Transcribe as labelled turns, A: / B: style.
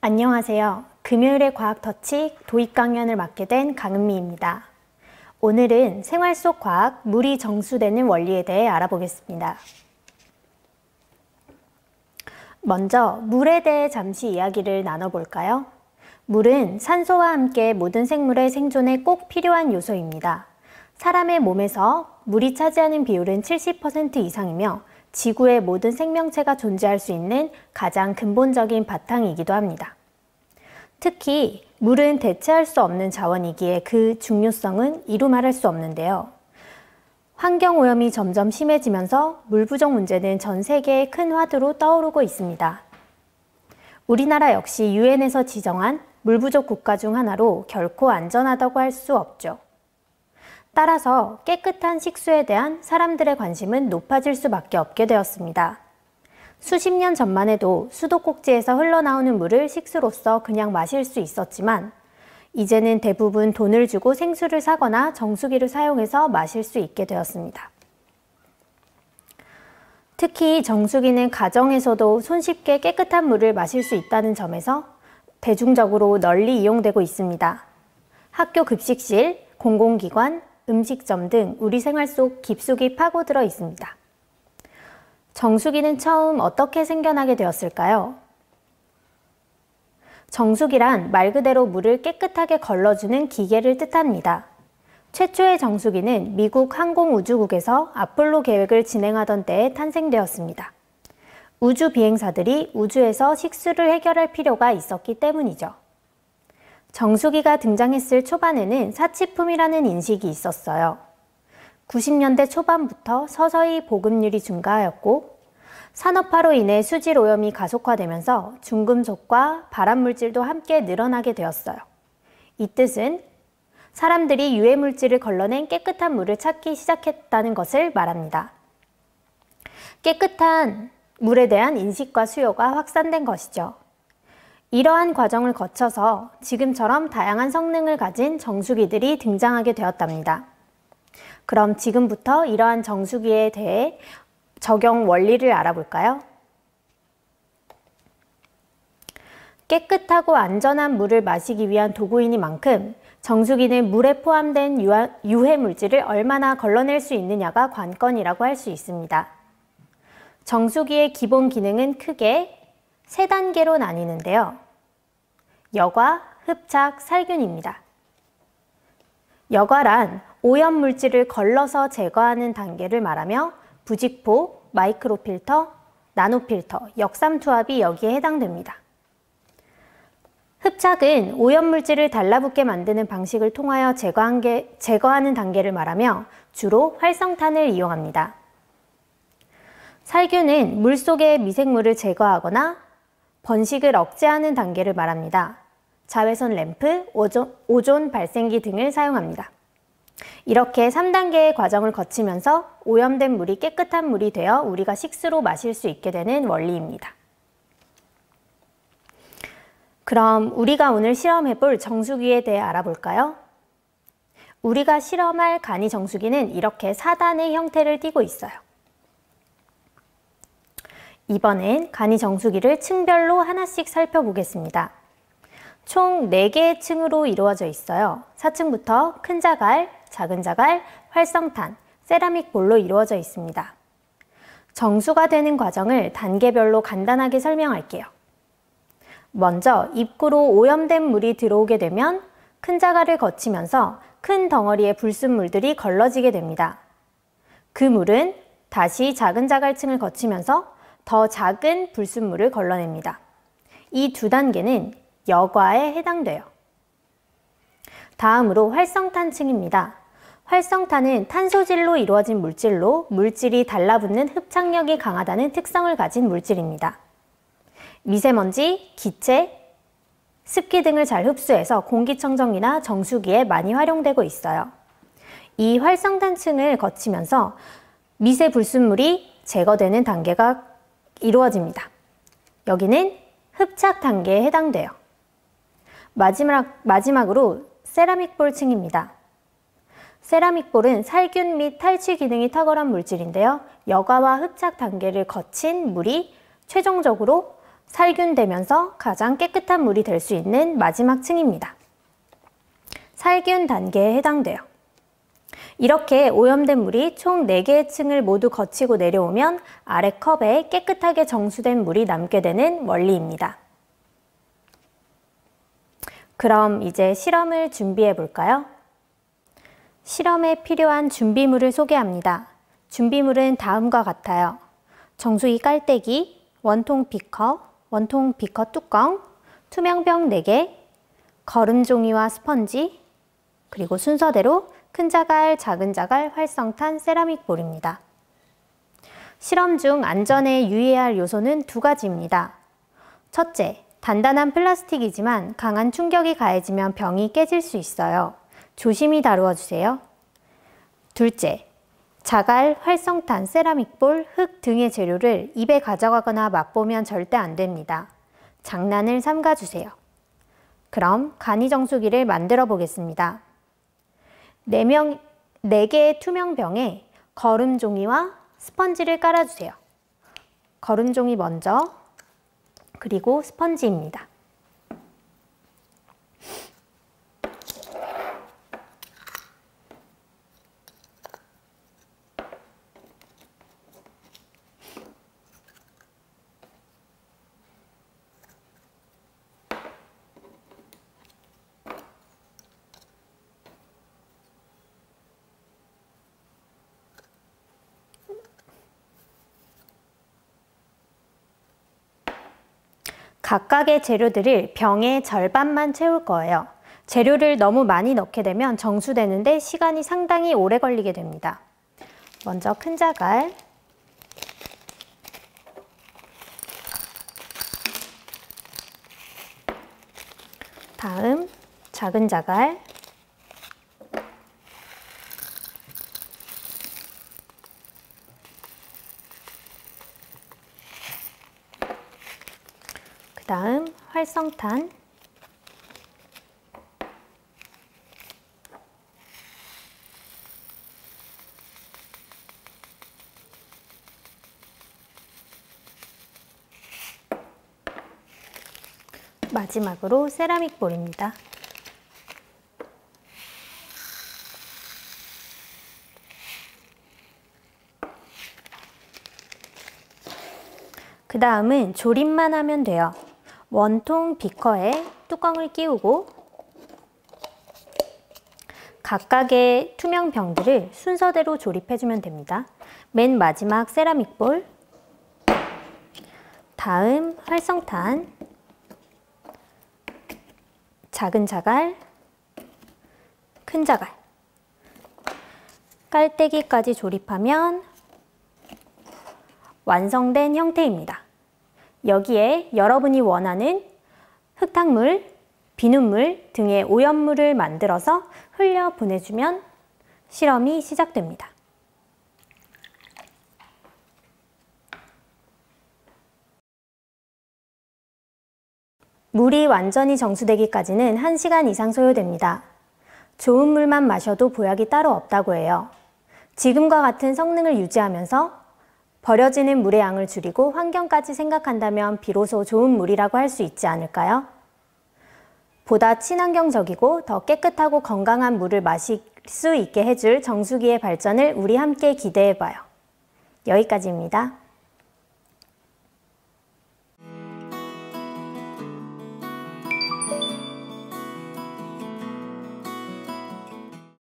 A: 안녕하세요. 금요일의 과학터치 도입 강연을 맡게 된 강은미입니다. 오늘은 생활 속 과학, 물이 정수되는 원리에 대해 알아보겠습니다. 먼저 물에 대해 잠시 이야기를 나눠볼까요? 물은 산소와 함께 모든 생물의 생존에 꼭 필요한 요소입니다. 사람의 몸에서 물이 차지하는 비율은 70% 이상이며 지구의 모든 생명체가 존재할 수 있는 가장 근본적인 바탕이기도 합니다. 특히 물은 대체할 수 없는 자원이기에 그 중요성은 이루 말할 수 없는데요. 환경오염이 점점 심해지면서 물 부족 문제는 전 세계의 큰 화두로 떠오르고 있습니다. 우리나라 역시 유엔에서 지정한 물 부족 국가 중 하나로 결코 안전하다고 할 수 없죠. 따라서 깨끗한 식수에 대한 사람들의 관심은 높아질 수밖에 없게 되었습니다. 수십 년 전만 해도 수도꼭지에서 흘러나오는 물을 식수로서 그냥 마실 수 있었지만 이제는 대부분 돈을 주고 생수를 사거나 정수기를 사용해서 마실 수 있게 되었습니다. 특히 정수기는 가정에서도 손쉽게 깨끗한 물을 마실 수 있다는 점에서 대중적으로 널리 이용되고 있습니다. 학교 급식실, 공공기관, 음식점 등 우리 생활 속 깊숙이 파고들어 있습니다. 정수기는 처음 어떻게 생겨나게 되었을까요? 정수기란 말 그대로 물을 깨끗하게 걸러주는 기계를 뜻합니다. 최초의 정수기는 미국 항공우주국에서 아폴로 계획을 진행하던 때에 탄생되었습니다. 우주 비행사들이 우주에서 식수를 해결할 필요가 있었기 때문이죠. 정수기가 등장했을 초반에는 사치품이라는 인식이 있었어요. 90년대 초반부터 서서히 보급률이 증가하였고 산업화로 인해 수질 오염이 가속화되면서 중금속과 발암물질도 함께 늘어나게 되었어요. 이 뜻은 사람들이 유해물질을 걸러낸 깨끗한 물을 찾기 시작했다는 것을 말합니다. 깨끗한 물에 대한 인식과 수요가 확산된 것이죠. 이러한 과정을 거쳐서 지금처럼 다양한 성능을 가진 정수기들이 등장하게 되었답니다. 그럼 지금부터 이러한 정수기에 대해 적용 원리를 알아볼까요? 깨끗하고 안전한 물을 마시기 위한 도구이니만큼 정수기는 물에 포함된 유해물질을 얼마나 걸러낼 수 있느냐가 관건이라고 할 수 있습니다. 정수기의 기본 기능은 크게 세 단계로 나뉘는데요. 여과, 흡착, 살균입니다. 여과란 오염물질을 걸러서 제거하는 단계를 말하며 부직포, 마이크로필터, 나노필터, 역삼투압이 여기에 해당됩니다. 흡착은 오염물질을 달라붙게 만드는 방식을 통하여 제거하는 단계를 말하며 주로 활성탄을 이용합니다. 살균은 물속의 미생물을 제거하거나 번식을 억제하는 단계를 말합니다. 자외선 램프, 오존 발생기 등을 사용합니다. 이렇게 3단계의 과정을 거치면서 오염된 물이 깨끗한 물이 되어 우리가 식수로 마실 수 있게 되는 원리입니다. 그럼 우리가 오늘 실험해볼 정수기에 대해 알아볼까요? 우리가 실험할 간이 정수기는 이렇게 4단의 형태를 띠고 있어요. 이번엔 간이 정수기를 층별로 하나씩 살펴보겠습니다. 총 4개의 층으로 이루어져 있어요. 4층부터 큰 자갈, 작은 자갈, 활성탄, 세라믹 볼로 이루어져 있습니다. 정수가 되는 과정을 단계별로 간단하게 설명할게요. 먼저 입구로 오염된 물이 들어오게 되면 큰 자갈을 거치면서 큰 덩어리의 불순물들이 걸러지게 됩니다. 그 물은 다시 작은 자갈층을 거치면서 더 작은 불순물을 걸러냅니다. 이 두 단계는 여과에 해당돼요. 다음으로 활성탄층입니다. 활성탄은 탄소질로 이루어진 물질로 물질이 달라붙는 흡착력이 강하다는 특성을 가진 물질입니다. 미세먼지, 기체, 습기 등을 잘 흡수해서 공기청정기나 정수기에 많이 활용되고 있어요. 이 활성탄층을 거치면서 미세 불순물이 제거되는 단계가 이루어집니다. 여기는 흡착 단계에 해당돼요. 마지막으로 세라믹볼 층입니다. 세라믹볼은 살균 및 탈취 기능이 탁월한 물질인데요. 여과와 흡착 단계를 거친 물이 최종적으로 살균되면서 가장 깨끗한 물이 될 수 있는 마지막 층입니다. 살균 단계에 해당돼요. 이렇게 오염된 물이 총 4개의 층을 모두 거치고 내려오면 아래 컵에 깨끗하게 정수된 물이 남게 되는 원리입니다. 그럼 이제 실험을 준비해 볼까요? 실험에 필요한 준비물을 소개합니다. 준비물은 다음과 같아요. 정수기 깔때기, 원통 비커, 원통 비커 뚜껑, 투명병 4개, 거름 종이와 스펀지, 그리고 순서대로 큰 자갈, 작은 자갈, 활성탄, 세라믹 볼입니다. 실험 중 안전에 유의해야 할 요소는 2가지입니다. 첫째, 단단한 플라스틱이지만 강한 충격이 가해지면 병이 깨질 수 있어요. 조심히 다루어 주세요. 둘째, 자갈, 활성탄, 세라믹볼, 흙 등의 재료를 입에 가져가거나 맛보면 절대 안 됩니다. 장난을 삼가주세요. 그럼 간이정수기를 만들어 보겠습니다. 4개의 투명병에 거름종이와 스펀지를 깔아주세요. 거름종이 먼저, 그리고 스펀지입니다. 각각의 재료들을 병의 절반만 채울 거예요. 재료를 너무 많이 넣게 되면 정수되는데 시간이 상당히 오래 걸리게 됩니다. 먼저 큰 자갈, 다음 작은 자갈, 다음 활성탄, 마지막으로 세라믹 볼입니다. 그 다음은 조립만 하면 돼요. 원통 비커에 뚜껑을 끼우고 각각의 투명 병들을 순서대로 조립해주면 됩니다. 맨 마지막 세라믹 볼, 다음 활성탄, 작은 자갈, 큰 자갈, 깔때기까지 조립하면 완성된 형태입니다. 여기에 여러분이 원하는 흙탕물, 비눗물 등의 오염물을 만들어서 흘려 보내주면 실험이 시작됩니다. 물이 완전히 정수되기까지는 1시간 이상 소요됩니다. 좋은 물만 마셔도 보약이 따로 없다고 해요. 지금과 같은 성능을 유지하면서 버려지는 물의 양을 줄이고 환경까지 생각한다면 비로소 좋은 물이라고 할 수 있지 않을까요? 보다 친환경적이고 더 깨끗하고 건강한 물을 마실 수 있게 해줄 정수기의 발전을 우리 함께 기대해봐요. 여기까지입니다.